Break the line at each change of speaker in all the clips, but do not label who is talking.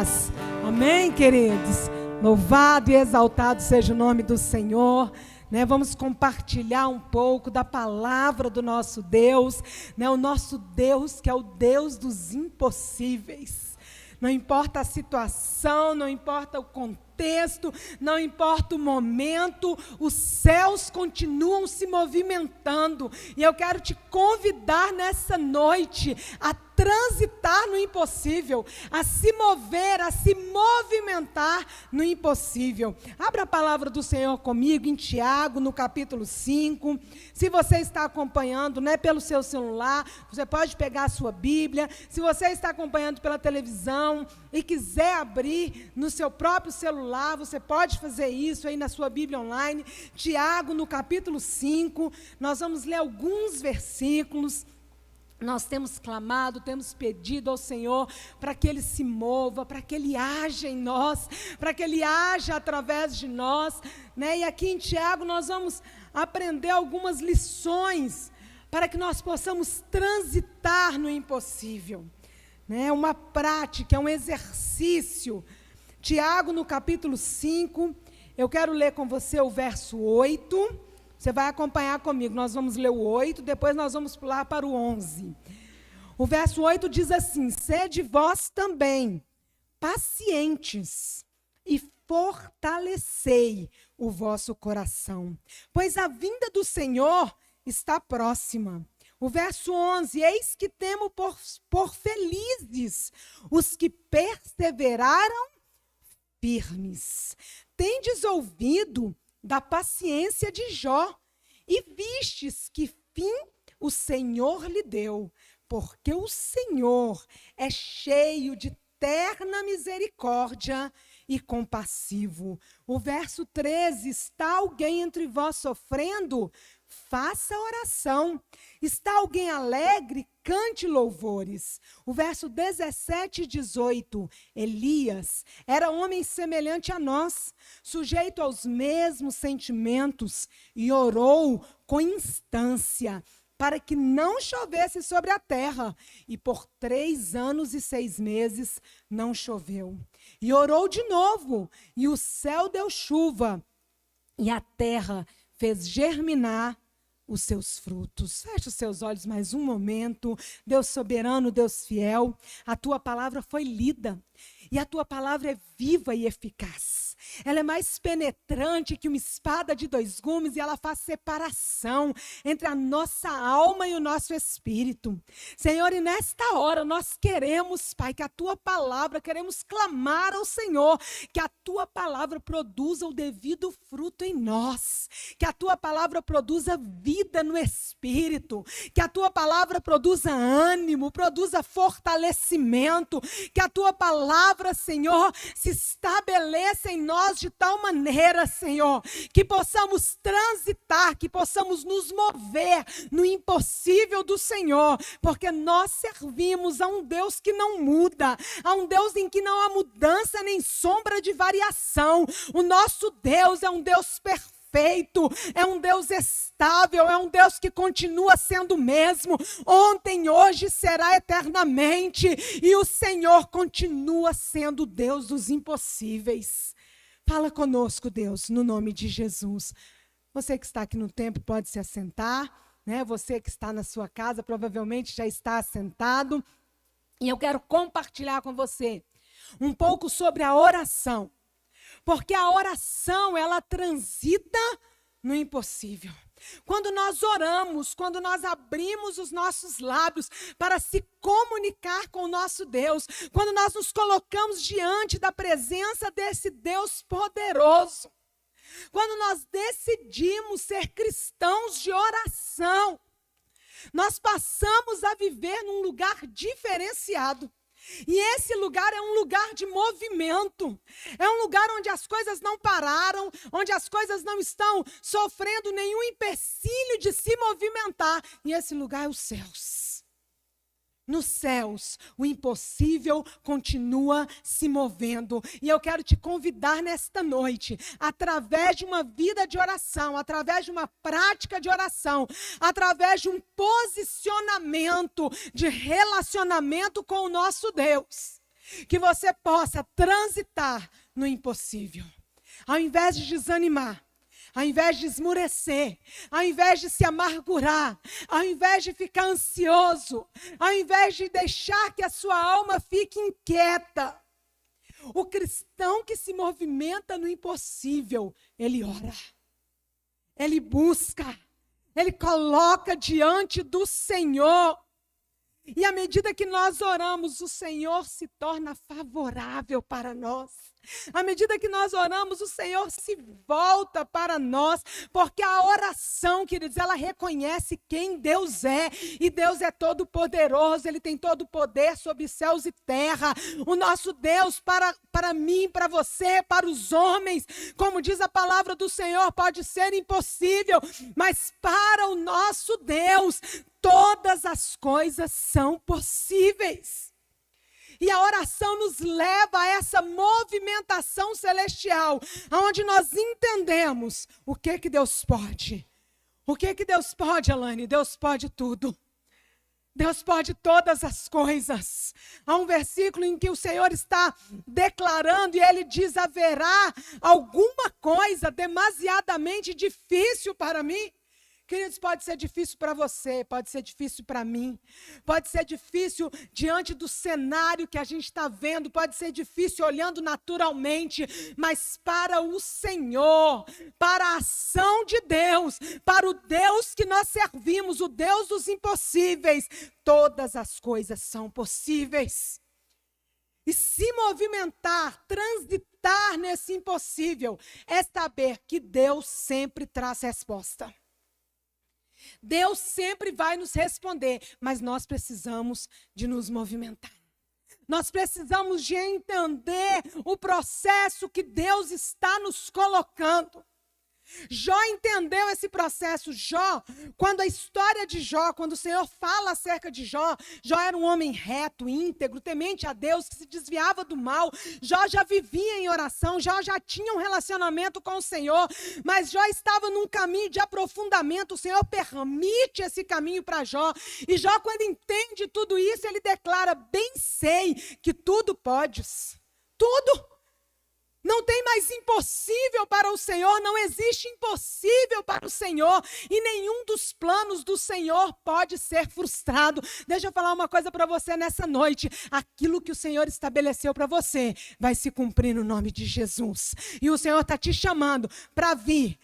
paz. Amém, queridos? Louvado e exaltado seja o nome do Senhor. Vamos compartilhar um pouco da palavra do nosso Deus, o nosso Deus que é o Deus dos impossíveis. Não importa a situação, não importa o contexto, não importa o momento, os céus continuam se movimentando. E eu quero te convidar nessa noite a transitar no impossível, a se mover, a se movimentar no impossível. Abra a palavra do Senhor comigo em Tiago, no capítulo 5. Se você está acompanhando, pelo seu celular, você pode pegar a sua Bíblia. Se você está acompanhando pela televisão e quiser abrir no seu próprio celular, você pode fazer isso aí na sua Bíblia online. Tiago, no capítulo 5, nós vamos ler alguns versículos. Nós temos clamado, temos pedido ao Senhor para que Ele se mova, para que Ele haja em nós, para que Ele haja através de nós. E aqui em Tiago nós vamos aprender algumas lições para que nós possamos transitar no impossível. Uma prática, um exercício. Tiago, no capítulo 5, eu quero ler com você o verso 8. Você vai acompanhar comigo, nós vamos ler o 8, depois nós vamos pular para o 11. O verso 8 diz assim: sede vós também pacientes e fortalecei o vosso coração, pois a vinda do Senhor está próxima. O verso 11, eis que temo por felizes os que perseveraram firmes. Tendes ouvido da paciência de Jó, e vistes que fim o Senhor lhe deu, porque o Senhor é cheio de terna misericórdia e compassivo. O verso 13, está alguém entre vós sofrendo? Faça oração. Está alguém alegre? Cante louvores. O verso 17 e 18, Elias era homem semelhante a nós, sujeito aos mesmos sentimentos, e orou com instância para que não chovesse sobre a terra. E por 3 anos e 6 meses não choveu. E orou de novo, e o céu deu chuva, e a terra fez germinar os seus frutos. Feche os seus olhos mais um momento. Deus soberano, Deus fiel, a tua palavra foi lida, e a tua palavra é viva e eficaz. Ela é mais penetrante que uma espada de 2 gumes, e ela faz separação entre a nossa alma e o nosso espírito. Senhor, e nesta hora nós queremos, Pai, que a tua palavra, queremos clamar ao Senhor, que a tua palavra produza o devido fruto em nós, que a tua palavra produza vida no espírito, que a tua palavra produza ânimo, produza fortalecimento, que a tua palavra, Senhor, se estabeleça em nós de tal maneira, Senhor, que possamos transitar, que possamos nos mover no impossível do Senhor, porque nós servimos a um Deus que não muda, a um Deus em que não há mudança nem sombra de variação. O nosso Deus é um Deus perfeito, é um Deus estável, é um Deus que continua sendo o mesmo, ontem, hoje, será eternamente, e o Senhor continua sendo o Deus dos impossíveis. Fala conosco, Deus, no nome de Jesus. Você que está aqui no templo pode se assentar, Você que está na sua casa provavelmente já está assentado, e eu quero compartilhar com você um pouco sobre a oração. Porque a oração, ela transita no impossível. Quando nós oramos, quando nós abrimos os nossos lábios para se comunicar com o nosso Deus, quando nós nos colocamos diante da presença desse Deus poderoso, quando nós decidimos ser cristãos de oração, nós passamos a viver num lugar diferenciado. E esse lugar é um lugar de movimento, é um lugar onde as coisas não pararam, onde as coisas não estão sofrendo nenhum empecilho de se movimentar. E esse lugar é os céus. Nos céus, o impossível continua se movendo. E eu quero te convidar nesta noite, através de uma vida de oração, através de uma prática de oração, através de um posicionamento de relacionamento com o nosso Deus, que você possa transitar no impossível. Ao invés de desanimar, ao invés de esmurecer, ao invés de se amargurar, ao invés de ficar ansioso, ao invés de deixar que a sua alma fique inquieta, o cristão que se movimenta no impossível, ele ora, ele busca, ele coloca diante do Senhor. E à medida que nós oramos, o Senhor se torna favorável para nós. À medida que nós oramos, o Senhor se volta para nós, porque a oração, queridos, ela reconhece quem Deus é, e Deus é todo poderoso, Ele tem todo o poder sobre céus e terra. O nosso Deus, para mim, para você, para os homens, como diz a palavra do Senhor, pode ser impossível, mas para o nosso Deus, todas as coisas são possíveis. E a oração nos leva a essa movimentação celestial, onde nós entendemos o que Deus pode. O que Deus pode, Alane? Deus pode tudo. Deus pode todas as coisas. Há um versículo em que o Senhor está declarando e Ele diz: haverá alguma coisa demasiadamente difícil para mim? Queridos, pode ser difícil para você, pode ser difícil para mim, pode ser difícil diante do cenário que a gente está vendo, pode ser difícil olhando naturalmente, mas para o Senhor, para a ação de Deus, para o Deus que nós servimos, o Deus dos impossíveis, todas as coisas são possíveis. E se movimentar, transitar nesse impossível, é saber que Deus sempre traz resposta. Deus sempre vai nos responder, mas nós precisamos de nos movimentar. Nós precisamos de entender o processo que Deus está nos colocando. Jó entendeu esse processo. Jó, quando a história de Jó, quando o Senhor fala acerca de Jó, Jó era um homem reto, íntegro, temente a Deus, que se desviava do mal. Jó já vivia em oração, Jó já tinha um relacionamento com o Senhor, mas Jó estava num caminho de aprofundamento. O Senhor permite esse caminho para Jó, e Jó, quando entende tudo isso, ele declara: bem sei que tudo podes, tudo. Não tem mais impossível para o Senhor, não existe impossível para o Senhor, e nenhum dos planos do Senhor pode ser frustrado. Deixa eu falar uma coisa para você nessa noite: aquilo que o Senhor estabeleceu para você vai se cumprir no nome de Jesus. E o Senhor está te chamando para vir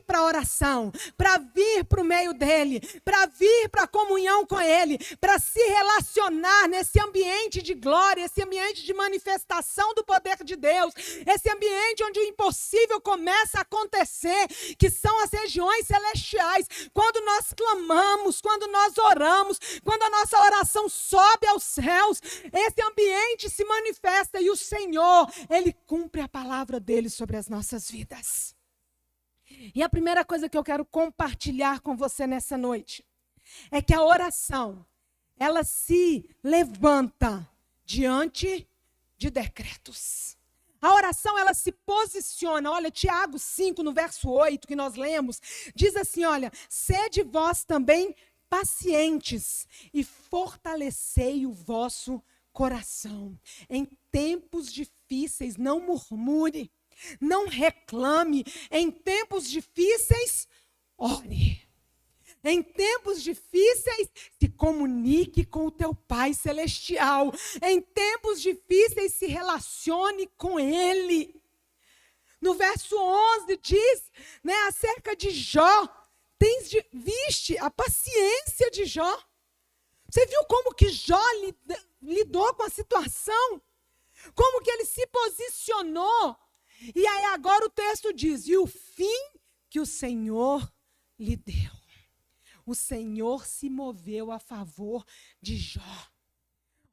para a oração, para vir para o meio dEle, para vir para a comunhão com Ele, para se relacionar nesse ambiente de glória, esse ambiente de manifestação do poder de Deus, esse ambiente onde o impossível começa a acontecer, que são as regiões celestiais. Quando nós clamamos, quando nós oramos, quando a nossa oração sobe aos céus, esse ambiente se manifesta, e o Senhor, Ele cumpre a palavra dEle sobre as nossas vidas. E a primeira coisa que eu quero compartilhar com você nessa noite é que a oração, ela se levanta diante de decretos. A oração, ela se posiciona. Olha, Tiago 5, no verso 8, que nós lemos, diz assim: olha, sede vós também pacientes e fortalecei o vosso coração. Em tempos difíceis, não murmure, não reclame. Em tempos difíceis, ore. Em tempos difíceis, se comunique com o teu Pai Celestial. Em tempos difíceis, se relacione com Ele. No verso 11 diz, acerca de Jó: viste a paciência de Jó? Você viu como que Jó lidou com a situação? Como que ele se posicionou? E aí agora o texto diz: e o fim que o Senhor lhe deu. O Senhor se moveu a favor de Jó.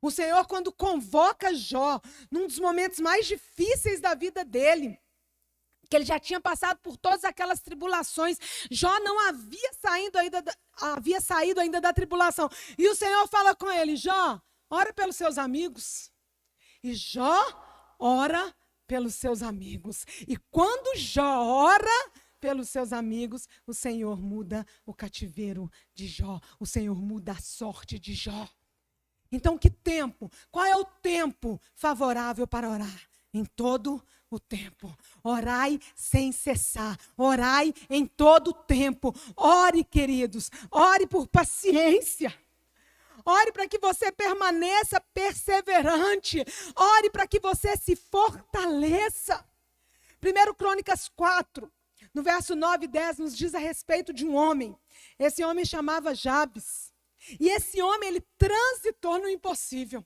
O Senhor, quando convoca Jó, num dos momentos mais difíceis da vida dele, que ele já tinha passado por todas aquelas tribulações, Jó não havia saído ainda da tribulação. E o Senhor fala com ele: Jó, ora pelos seus amigos. E Jó ora pelos seus amigos. E quando Jó ora pelos seus amigos, o Senhor muda o cativeiro de Jó. O Senhor muda a sorte de Jó. Então, que tempo? Qual é o tempo favorável para orar? Em todo o tempo. Orai sem cessar. Orai em todo o tempo. Ore, queridos. Ore por paciência. Ore para que você permaneça perseverante. Ore para que você se fortaleça. 1 Crônicas 4, no verso 9 e 10, nos diz a respeito de um homem. Esse homem chamava Jabes. E esse homem, ele transitou no impossível.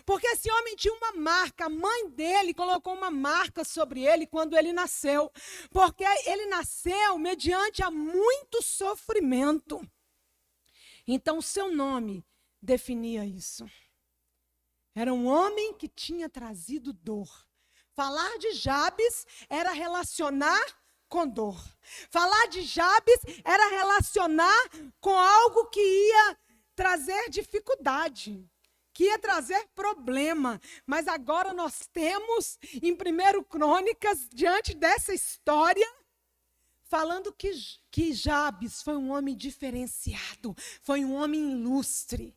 Porque esse homem tinha uma marca, a mãe dele colocou uma marca sobre ele quando ele nasceu. Porque ele nasceu mediante a muito sofrimento. Então, o seu nome definia isso. Era um homem que tinha trazido dor. Falar de Jabes era relacionar com dor. Falar de Jabes era relacionar com algo que ia trazer dificuldade, que ia trazer problema. Mas agora nós temos em 1 Crônicas, diante dessa história, falando que Jabes foi um homem diferenciado, foi um homem ilustre.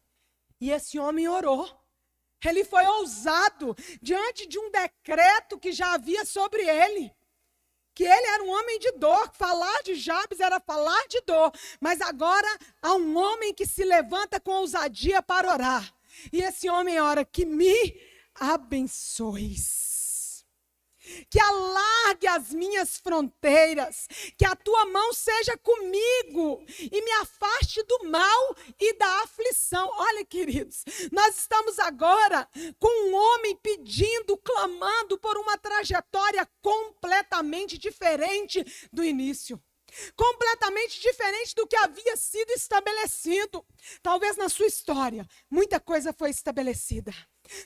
E esse homem orou. Ele foi ousado diante de um decreto que já havia sobre ele. Que ele era um homem de dor. Falar de Jabes era falar de dor. Mas agora há um homem que se levanta com ousadia para orar. E esse homem ora: que me abençoes. Que alargue as minhas fronteiras, que a tua mão seja comigo e me afaste do mal e da aflição. Olha, queridos, nós estamos agora com um homem pedindo, clamando por uma trajetória completamente diferente do início. Completamente diferente do que havia sido estabelecido. Talvez na sua história, muita coisa foi estabelecida.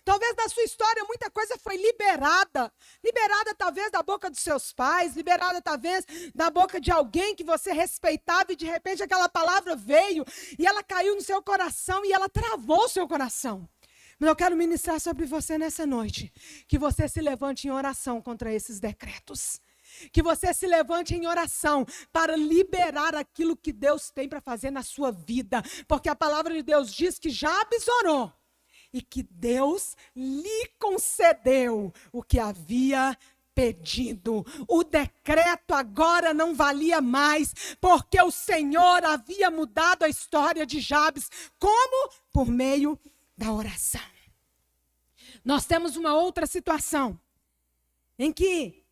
Talvez na sua história muita coisa foi liberada. Liberada talvez da boca dos seus pais, liberada talvez da boca de alguém que você respeitava e de repente aquela palavra veio e ela caiu no seu coração e ela travou o seu coração. Mas eu quero ministrar sobre você nessa noite, que você se levante em oração contra esses decretos. Que você se levante em oração para liberar aquilo que Deus tem para fazer na sua vida. Porque a palavra de Deus diz que Jabes orou e que Deus lhe concedeu o que havia pedido. O decreto agora não valia mais, porque o Senhor havia mudado a história de Jabes. Como? Por meio da oração. Nós temos uma outra situação em que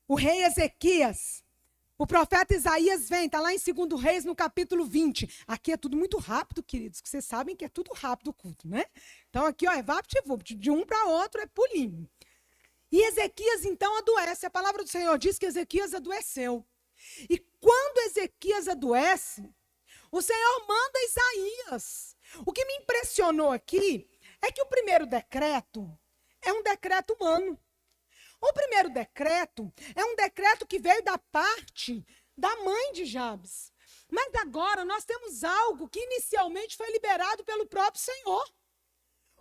o rei Ezequias, o profeta Isaías vem, está lá em 2 Reis, no capítulo 20. Aqui é tudo muito rápido, queridos, que vocês sabem que é tudo rápido o culto, né? Então aqui, ó, é vapt-vupt, de um para outro é pulinho. E Ezequias então adoece. A palavra do Senhor diz que Ezequias adoeceu. E quando Ezequias adoece, o Senhor manda Isaías. O que me impressionou aqui é que o primeiro decreto é um decreto humano. O primeiro decreto é um decreto que veio da parte da mãe de Jabes. Mas agora nós temos algo que inicialmente foi liberado pelo próprio Senhor.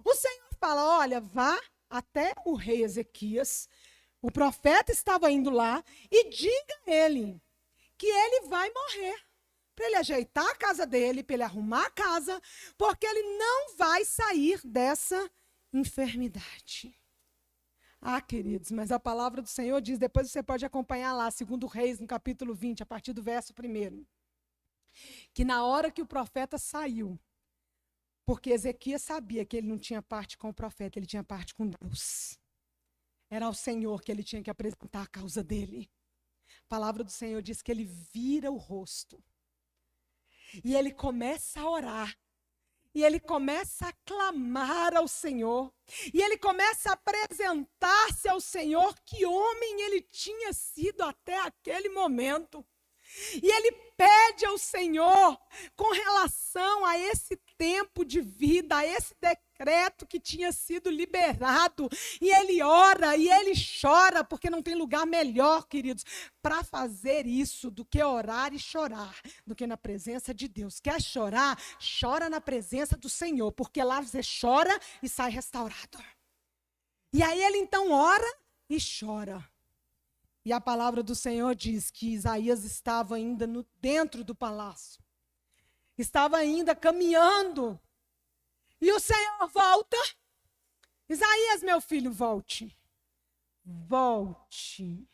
O Senhor fala: olha, vá até o rei Ezequias, o profeta estava indo lá, e diga a ele que ele vai morrer. Para ele ajeitar a casa dele, para ele arrumar a casa, porque ele não vai sair dessa enfermidade. Ah, queridos, mas a palavra do Senhor diz, depois você pode acompanhar lá, 2 Reis, no capítulo 20, a partir do verso 1, que na hora que o profeta saiu, porque Ezequias sabia que ele não tinha parte com o profeta, ele tinha parte com Deus. Era ao Senhor que ele tinha que apresentar a causa dele. A palavra do Senhor diz que ele vira o rosto. E ele começa a orar. E ele começa a clamar ao Senhor. E ele começa a apresentar-se ao Senhor, que homem ele tinha sido até aquele momento. E ele pede ao Senhor com relação a esse tempo de vida, a esse decreto que tinha sido liberado. E ele ora e ele chora, porque não tem lugar melhor, queridos, para fazer isso do que orar e chorar, do que na presença de Deus. Quer chorar? Chora na presença do Senhor, porque lá você chora e sai restaurado. E aí ele então ora e chora. E a palavra do Senhor diz que Isaías estava ainda dentro do palácio. Estava ainda caminhando. E o Senhor volta. Isaías, meu filho, volte. Volte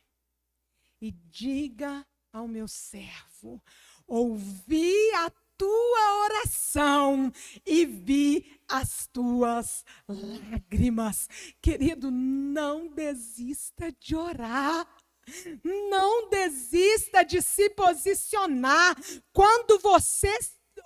e diga ao meu servo: ouvi a tua oração e vi as tuas lágrimas. Querido, não desista de orar. Não desista de se posicionar. Quando você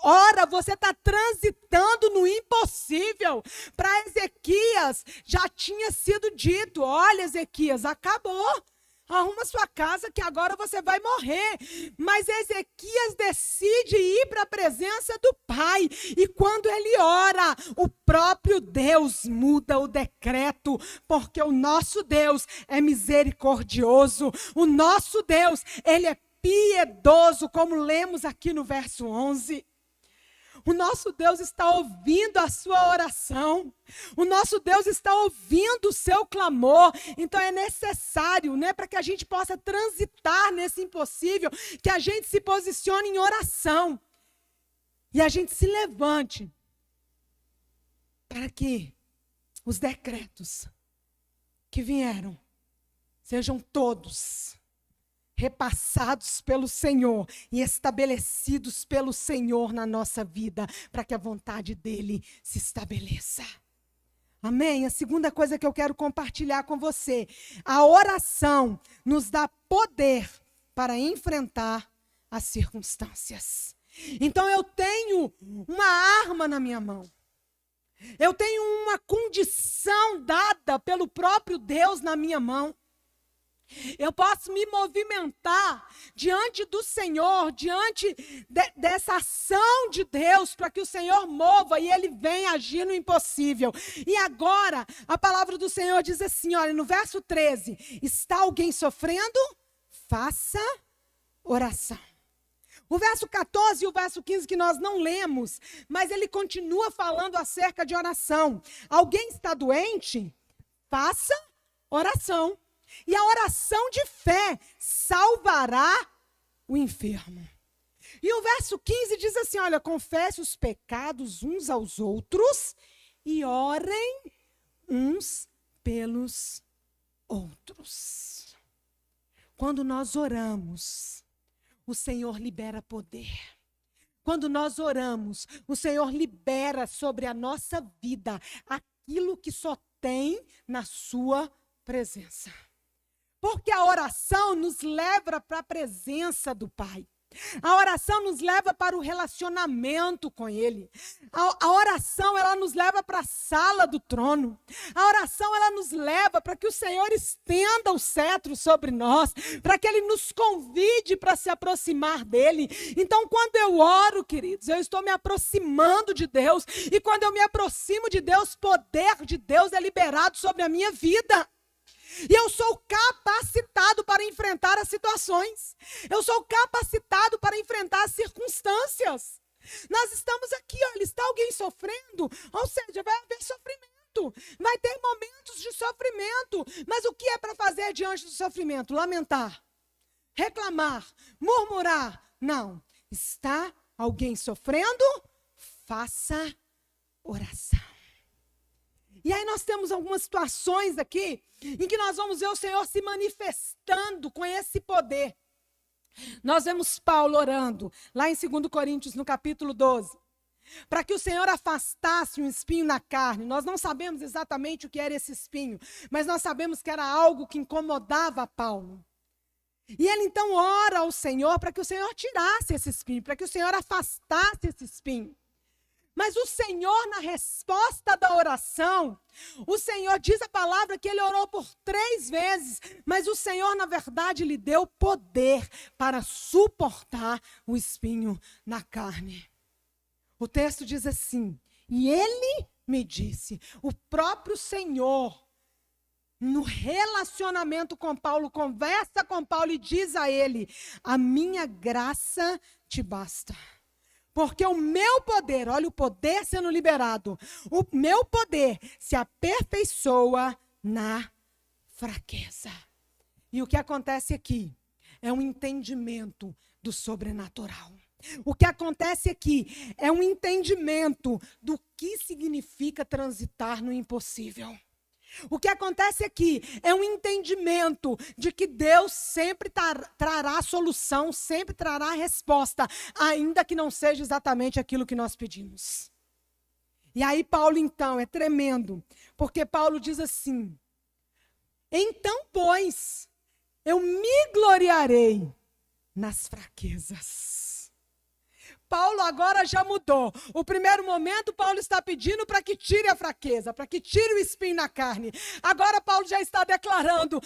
ora, você está transitando no impossível. Para Ezequias, já tinha sido dito: olha, Ezequias, acabou. Arruma sua casa que agora você vai morrer. Mas Ezequias decide ir para a presença do Pai. E quando ele ora, o próprio Deus muda o decreto. Porque o nosso Deus é misericordioso. O nosso Deus, ele é piedoso, como lemos aqui no verso 11. O nosso Deus está ouvindo a sua oração. O nosso Deus está ouvindo o seu clamor. Então é necessário, para que a gente possa transitar nesse impossível, que a gente se posicione em oração. E a gente se levante para que os decretos que vieram sejam todos repassados pelo Senhor e estabelecidos pelo Senhor na nossa vida, para que a vontade dele se estabeleça. Amém? A segunda coisa que eu quero compartilhar com você: a oração nos dá poder para enfrentar as circunstâncias. Então eu tenho uma arma na minha mão. Eu tenho uma condição dada pelo próprio Deus na minha mão. Eu posso me movimentar diante do Senhor, diante dessa ação de Deus, para que o Senhor mova e Ele venha agir no impossível. E agora, a palavra do Senhor diz assim, olha, no verso 13, está alguém sofrendo? Faça oração. O verso 14 e o verso 15 que nós não lemos, mas ele continua falando acerca de oração. Alguém está doente? Faça oração. E a oração de fé salvará o enfermo. E o verso 15 diz assim, olha, confesse os pecados uns aos outros e orem uns pelos outros. Quando nós oramos, o Senhor libera poder. Quando nós oramos, o Senhor libera sobre a nossa vida aquilo que só tem na sua presença. Porque a oração nos leva para a presença do Pai. A oração nos leva para o relacionamento com Ele. A oração, ela nos leva para a sala do trono. A oração, ela nos leva para que o Senhor estenda o cetro sobre nós, para que Ele nos convide para se aproximar dEle. Então, quando eu oro, queridos, eu estou me aproximando de Deus. E quando eu me aproximo de Deus, poder de Deus é liberado sobre a minha vida. E eu sou capacitado para enfrentar as situações. Eu sou capacitado para enfrentar as circunstâncias. Nós estamos aqui, olha, está alguém sofrendo? Ou seja, vai haver sofrimento. Vai ter momentos de sofrimento. Mas o que é para fazer diante do sofrimento? Lamentar, reclamar, murmurar. Não. Está alguém sofrendo? Faça oração. E aí nós temos algumas situações aqui em que nós vamos ver o Senhor se manifestando com esse poder. Nós vemos Paulo orando, lá em 2 Coríntios, no capítulo 12, para que o Senhor afastasse um espinho na carne. Nós não sabemos exatamente o que era esse espinho, mas nós sabemos que era algo que incomodava Paulo. E ele então ora ao Senhor para que o Senhor tirasse esse espinho, para que o Senhor afastasse esse espinho. Mas o Senhor, na resposta da oração, o Senhor diz a palavra que ele orou por 3 vezes, mas o Senhor, na verdade, lhe deu poder para suportar o espinho na carne. O texto diz assim, e ele me disse, o próprio Senhor, no relacionamento com Paulo, conversa com Paulo e diz a ele, a minha graça te basta. Porque o meu poder, olha o poder sendo liberado, o meu poder se aperfeiçoa na fraqueza. E o que acontece aqui é um entendimento do sobrenatural. O que acontece aqui é um entendimento do que significa transitar no impossível. O que acontece aqui é um entendimento de que Deus sempre trará solução, sempre trará resposta, ainda que não seja exatamente aquilo que nós pedimos. E aí Paulo então é tremendo, porque Paulo diz assim: então, pois, eu me gloriarei nas fraquezas. Paulo agora já mudou. O primeiro momento, Paulo está pedindo para que tire a fraqueza, para que tire o espinho na carne. Agora Paulo já está declarando: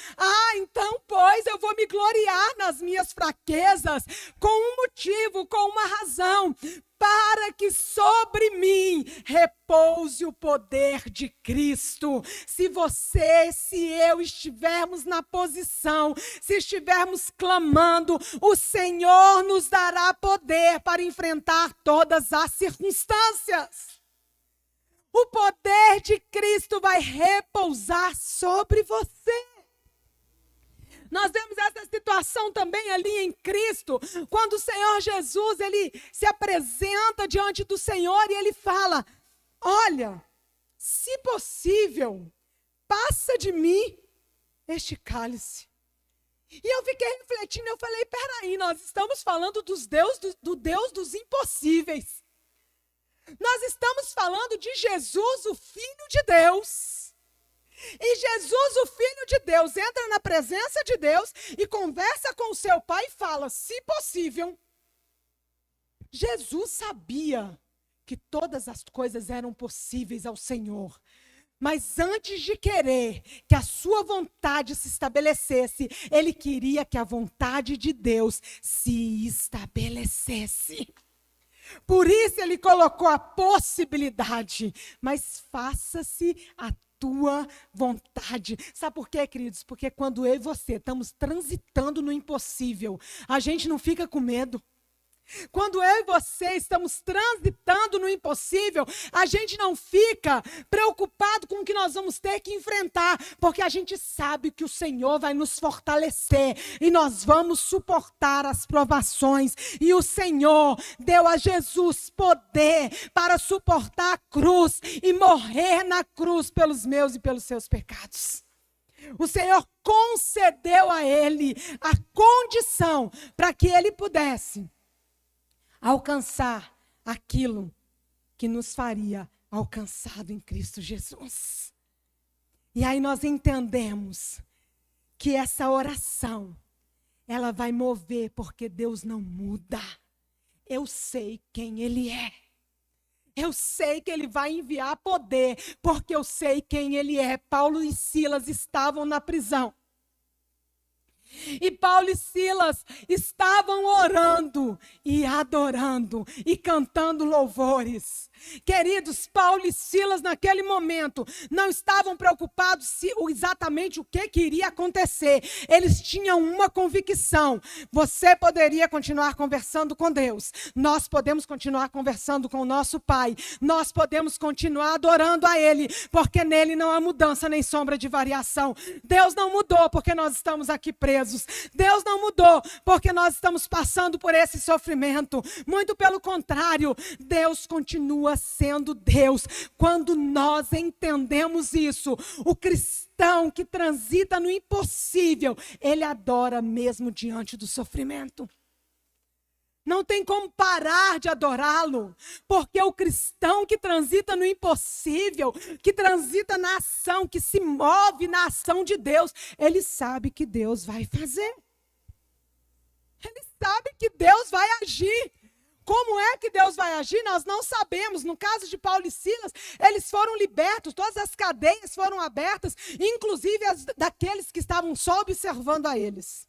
então, pois, eu vou me gloriar nas minhas fraquezas, com um motivo, com uma razão, para que sobre mim repouse o poder de Cristo. Se você, se eu estivermos na posição, se estivermos clamando, o Senhor nos dará poder para enfrentar todas as circunstâncias. O poder de Cristo vai repousar sobre você. Nós vemos essa situação também ali em Cristo, quando o Senhor Jesus, ele se apresenta diante do Senhor e ele fala: olha, se possível, passa de mim este cálice. E eu fiquei refletindo, eu falei: peraí, nós estamos falando do Deus dos impossíveis. Nós estamos falando de Jesus, o Filho de Deus. E Jesus, o Filho de Deus, entra na presença de Deus e conversa com o seu Pai e fala: se possível. Jesus sabia que todas as coisas eram possíveis ao Senhor. Mas antes de querer que a sua vontade se estabelecesse, ele queria que a vontade de Deus se estabelecesse. Por isso ele colocou a possibilidade: mas faça-se a tua vontade. Sabe por quê, queridos? Porque quando eu e você estamos transitando no impossível, a gente não fica com medo. Quando eu e você estamos transitando no impossível, a gente não fica preocupado com o que nós vamos ter que enfrentar, porque a gente sabe que o Senhor vai nos fortalecer e nós vamos suportar as provações. E o Senhor deu a Jesus poder para suportar a cruz e morrer na cruz pelos meus e pelos seus pecados. O Senhor concedeu a ele a condição para que ele pudesse alcançar aquilo que nos faria alcançado em Cristo Jesus. E aí nós entendemos que essa oração, ela vai mover, porque Deus não muda. Eu sei quem Ele é. Eu sei que Ele vai enviar poder, porque eu sei quem Ele é. Paulo e Silas estavam na prisão. E Paulo e Silas estavam orando e adorando e cantando louvores. Queridos, Paulo e Silas naquele momento não estavam preocupados exatamente o que iria acontecer. Eles tinham uma convicção: você poderia continuar conversando com Deus, nós podemos continuar conversando com o nosso Pai, nós podemos continuar adorando a Ele, porque nele não há mudança nem sombra de variação. Deus não mudou porque nós estamos aqui presos. Deus não mudou porque nós estamos passando por esse sofrimento. Muito pelo contrário, Deus continua sendo Deus. Quando nós entendemos isso, o cristão que transita no impossível, ele adora mesmo diante do sofrimento. Não tem como parar de adorá-lo, porque o cristão que transita no impossível, que transita na ação, que se move na ação de Deus, ele sabe que Deus vai fazer. Ele sabe que Deus vai agir. Como é que Deus vai agir? Nós não sabemos. No caso de Paulo e Silas, eles foram libertos, todas as cadeias foram abertas, inclusive as daqueles que estavam só observando a eles.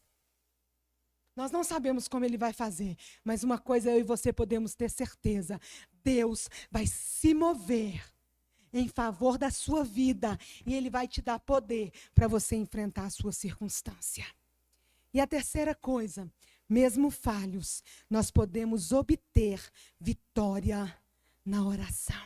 Nós não sabemos como Ele vai fazer, mas uma coisa eu e você podemos ter certeza: Deus vai se mover em favor da sua vida e Ele vai te dar poder para você enfrentar a sua circunstância. E a terceira coisa, mesmo falhos, nós podemos obter vitória na oração.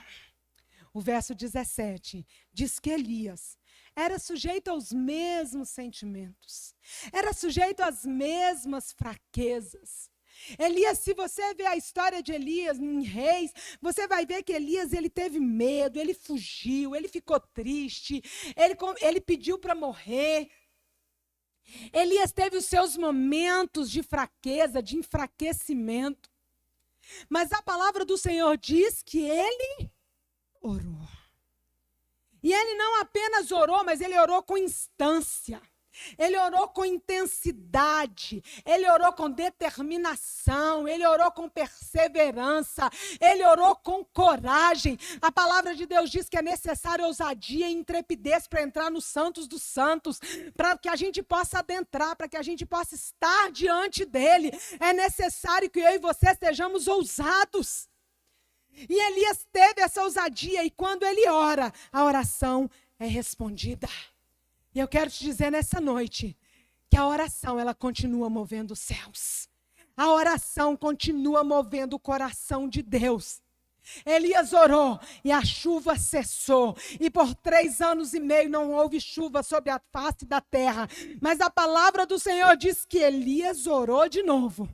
O verso 17 diz que Elias era sujeito aos mesmos sentimentos, era sujeito às mesmas fraquezas. Elias, se você ver a história de Elias em Reis, você vai ver que Elias, ele teve medo, ele fugiu, ele ficou triste, ele pediu para morrer. Elias teve os seus momentos de fraqueza, de enfraquecimento. Mas a palavra do Senhor diz que ele orou. E ele não apenas orou, mas ele orou com instância. Ele orou com intensidade, ele orou com determinação, ele orou com perseverança, ele orou com coragem. A palavra de Deus diz que é necessária ousadia e intrepidez para entrar nos santos dos santos, para que a gente possa adentrar, para que a gente possa estar diante dele. É necessário que eu e você sejamos ousados. E Elias teve essa ousadia, e quando ele ora, a oração é respondida. E eu quero te dizer nessa noite que a oração, ela continua movendo os céus. A oração continua movendo o coração de Deus. Elias orou e a chuva cessou. E por 3 anos e meio não houve chuva sobre a face da terra. Mas a palavra do Senhor diz que Elias orou de novo.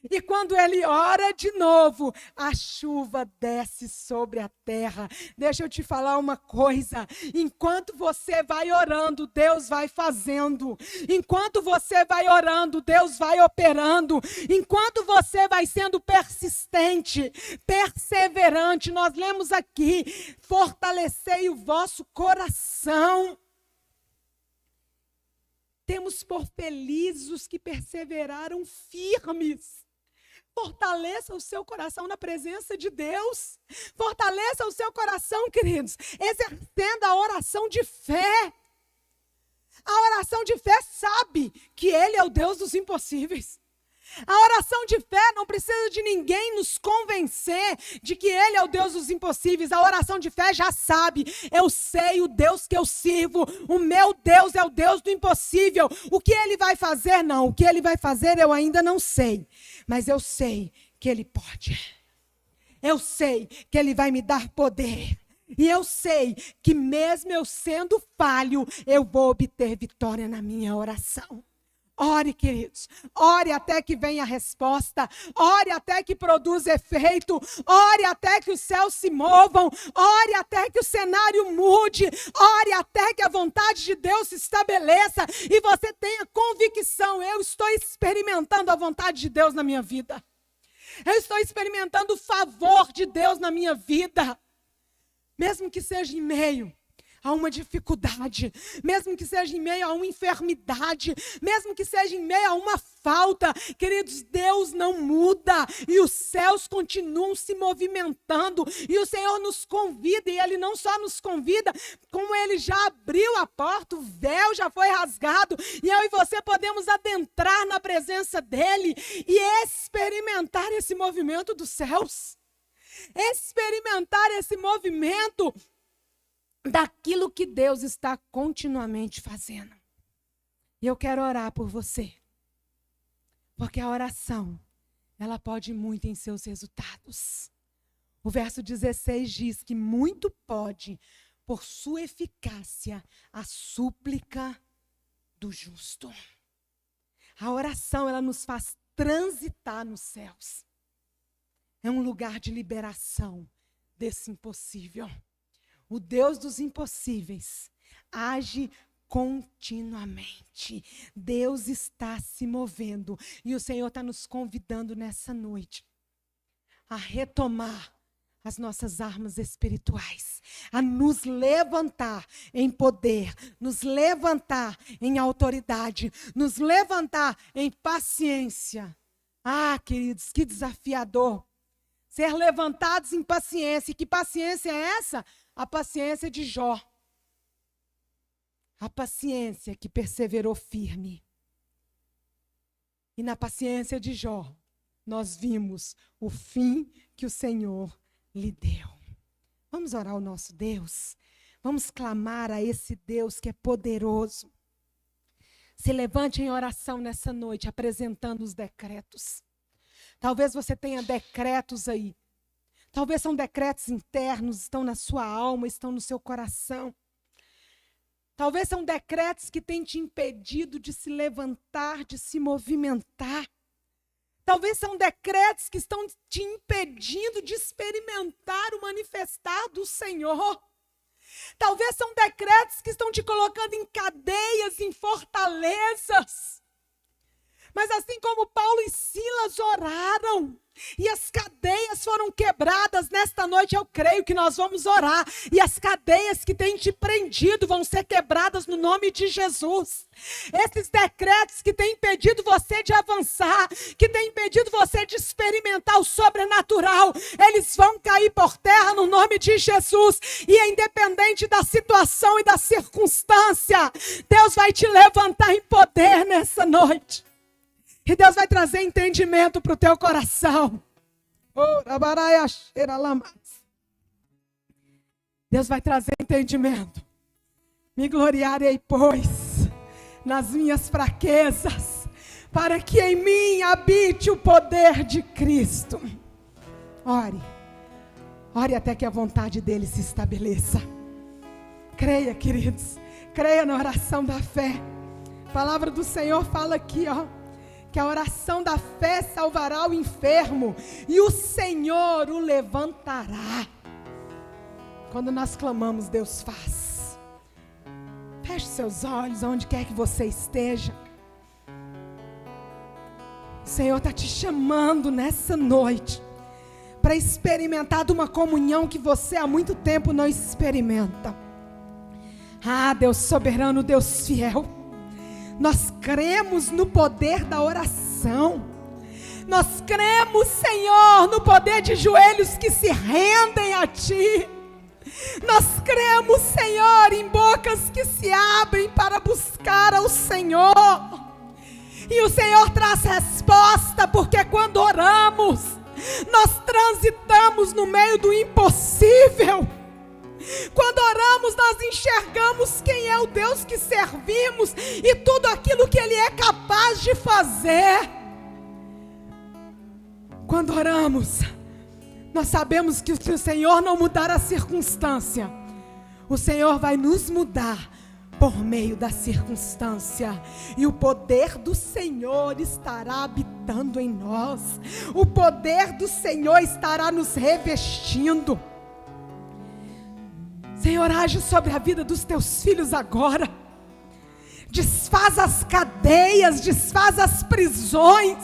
E quando ele ora de novo, a chuva desce sobre a terra. Deixa eu te falar uma coisa. Enquanto você vai orando, Deus vai fazendo. Enquanto você vai orando, Deus vai operando. Enquanto você vai sendo persistente, perseverante. Nós lemos aqui, fortalecei o vosso coração. Temos por felizes os que perseveraram firmes. Fortaleça o seu coração na presença de Deus. Fortaleça o seu coração, queridos, exercendo a oração de fé. A oração de fé sabe que Ele é o Deus dos impossíveis. A oração de fé não precisa de ninguém nos convencer de que Ele é o Deus dos impossíveis. A oração de fé já sabe. Eu sei o Deus que eu sirvo. O meu Deus é o Deus do impossível. O que Ele vai fazer? Não. O que Ele vai fazer eu ainda não sei. Mas eu sei que Ele pode. Eu sei que Ele vai me dar poder. E eu sei que mesmo eu sendo falho, eu vou obter vitória na minha oração. Ore, queridos, ore até que venha a resposta, ore até que produza efeito, ore até que os céus se movam, ore até que o cenário mude, ore até que a vontade de Deus se estabeleça e você tenha convicção, eu estou experimentando a vontade de Deus na minha vida, eu estou experimentando o favor de Deus na minha vida, mesmo que seja em meio a uma dificuldade, mesmo que seja em meio a uma enfermidade, mesmo que seja em meio a uma falta, queridos, Deus não muda e os céus continuam se movimentando e o Senhor nos convida e Ele não só nos convida, como Ele já abriu a porta, o véu já foi rasgado e eu e você podemos adentrar na presença dEle e experimentar esse movimento dos céus, experimentar esse movimento daquilo que Deus está continuamente fazendo. E eu quero orar por você. Porque a oração, ela pode muito em seus resultados. O verso 16 diz que muito pode, por sua eficácia, a súplica do justo. A oração, ela nos faz transitar nos céus. É um lugar de liberação desse impossível. O Deus dos impossíveis age continuamente. Deus está se movendo e o Senhor está nos convidando nessa noite a retomar as nossas armas espirituais, a nos levantar em poder, nos levantar em autoridade, nos levantar em paciência. Ah, queridos, que desafiador. Ser levantados em paciência. E que paciência é essa? A paciência de Jó. A paciência que perseverou firme. E na paciência de Jó, nós vimos o fim que o Senhor lhe deu. Vamos orar ao nosso Deus. Vamos clamar a esse Deus que é poderoso. Se levante em oração nessa noite, apresentando os decretos. Talvez você tenha decretos aí. Talvez são decretos internos, estão na sua alma, estão no seu coração. Talvez são decretos que têm te impedido de se levantar, de se movimentar. Talvez são decretos que estão te impedindo de experimentar o manifestar do Senhor. Talvez são decretos que estão te colocando em cadeias, em fortalezas. Mas assim como Paulo e Silas oraram e as cadeias foram quebradas, nesta noite eu creio que nós vamos orar. E as cadeias que têm te prendido vão ser quebradas no nome de Jesus. Esses decretos que têm impedido você de avançar, que têm impedido você de experimentar o sobrenatural, eles vão cair por terra no nome de Jesus. E independente da situação e da circunstância, Deus vai te levantar em poder nessa noite. E Deus vai trazer entendimento para o teu coração. Deus vai trazer entendimento. Me gloriarei, pois, nas minhas fraquezas, para que em mim habite o poder de Cristo. Ore até que a vontade dele se estabeleça. Creia, queridos, creia na oração da fé. A palavra do Senhor fala aqui, que a oração da fé salvará o enfermo e o Senhor o levantará. Quando nós clamamos, Deus faz. Feche seus olhos, onde quer que você esteja. O Senhor está te chamando nessa noite para experimentar de uma comunhão que você há muito tempo não experimenta. Deus soberano, Deus fiel. Nós cremos no poder da oração. Nós cremos, Senhor, no poder de joelhos que se rendem a Ti. Nós cremos, Senhor, em bocas que se abrem para buscar ao Senhor. E o Senhor traz resposta, porque quando oramos, nós transitamos no meio do impossível. Quando oramos, nós enxergamos quem é o Deus que servimos e tudo aquilo que Ele é capaz de fazer. Quando oramos, nós sabemos que se o Senhor não mudar a circunstância, o Senhor vai nos mudar por meio da circunstância. E o poder do Senhor estará habitando em nós. O poder do Senhor estará nos revestindo. Senhor, age sobre a vida dos teus filhos agora. Desfaz as cadeias, desfaz as prisões.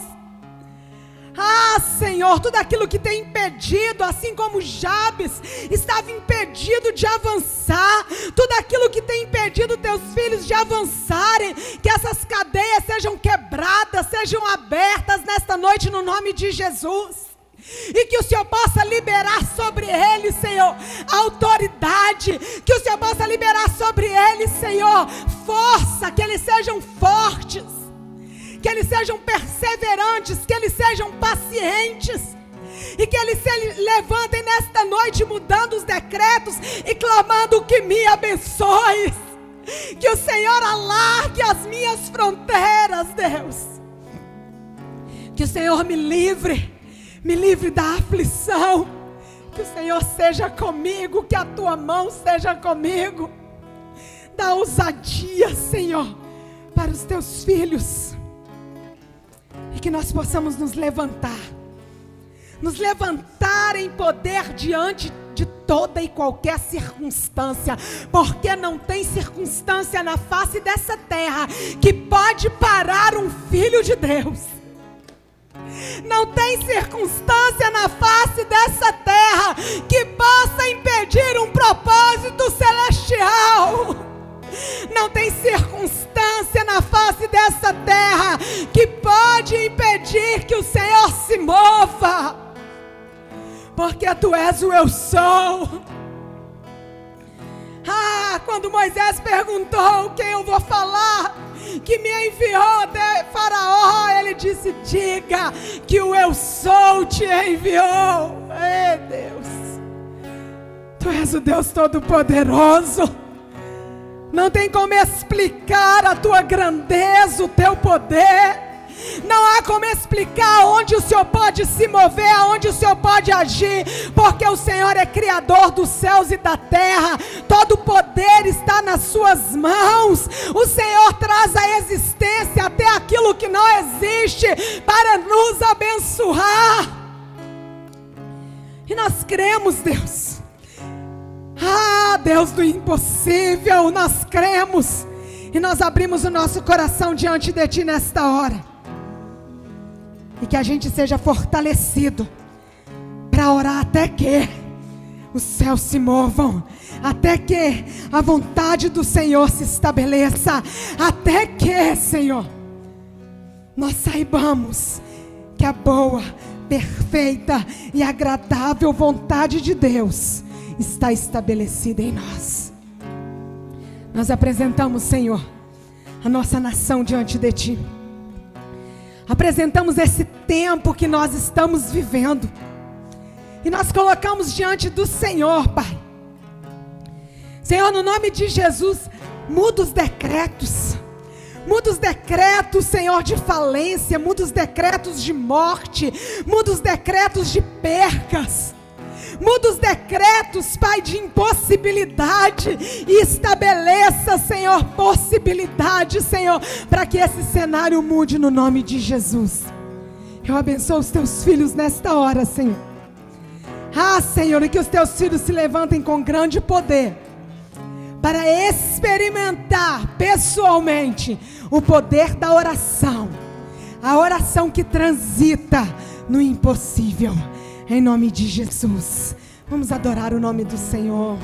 Senhor, tudo aquilo que tem impedido, assim como Jabes estava impedido de avançar, tudo aquilo que tem impedido teus filhos de avançarem, que essas cadeias sejam quebradas, sejam abertas nesta noite no nome de Jesus. E que o Senhor possa liberar sobre eles, Senhor, autoridade. Que o Senhor possa liberar sobre eles, Senhor, força. Que eles sejam fortes, que eles sejam perseverantes, que eles sejam pacientes. E que eles se levantem nesta noite mudando os decretos e clamando que me abençoe. Que o Senhor alargue as minhas fronteiras, Deus. Que o Senhor me livre da aflição. Que o Senhor seja comigo, que a tua mão seja comigo. Dá ousadia, Senhor, para os teus filhos. E que nós possamos nos levantar em poder diante de toda e qualquer circunstância, porque não tem circunstância na face dessa terra que pode parar um filho de Deus. Não tem circunstância na face dessa terra que possa impedir um propósito celestial. Não tem circunstância na face dessa terra que pode impedir que o Senhor se mova, porque Tu és o eu sou. Quando Moisés perguntou quem eu vou falar, que me enviou até Faraó, ele disse: diga que o eu sou te enviou. Ei, Deus, Tu és o Deus Todo-Poderoso. Não tem como explicar a Tua grandeza, o Teu poder. Não há como explicar onde o Senhor pode se mover, aonde o Senhor pode agir, porque o Senhor é Criador dos céus e da terra. Todo o poder está nas suas mãos. O Senhor traz à existência até aquilo que não existe para nos abençoar. E nós cremos, Deus. Deus do impossível, nós cremos. E nós abrimos o nosso coração diante de Ti nesta hora. E que a gente seja fortalecido para orar até que os céus se movam, até que a vontade do Senhor se estabeleça, até que, Senhor, nós saibamos que a boa, perfeita e agradável vontade de Deus está estabelecida em nós. Nós apresentamos, Senhor, a nossa nação diante de Ti. Apresentamos esse tempo que nós estamos vivendo. E nós colocamos diante do Senhor, Pai. Senhor, no nome de Jesus, muda os decretos. Muda os decretos, Senhor, de falência. Muda os decretos de morte. Muda os decretos de percas. Muda os decretos, Pai, de impossibilidade. E estabeleça, Senhor, possibilidade, Senhor, para que esse cenário mude no nome de Jesus. Eu abençoo os Teus filhos nesta hora, Senhor. Senhor, e que os Teus filhos se levantem com grande poder para experimentar pessoalmente o poder da oração, a oração que transita no impossível, em nome de Jesus. Vamos adorar o nome do Senhor.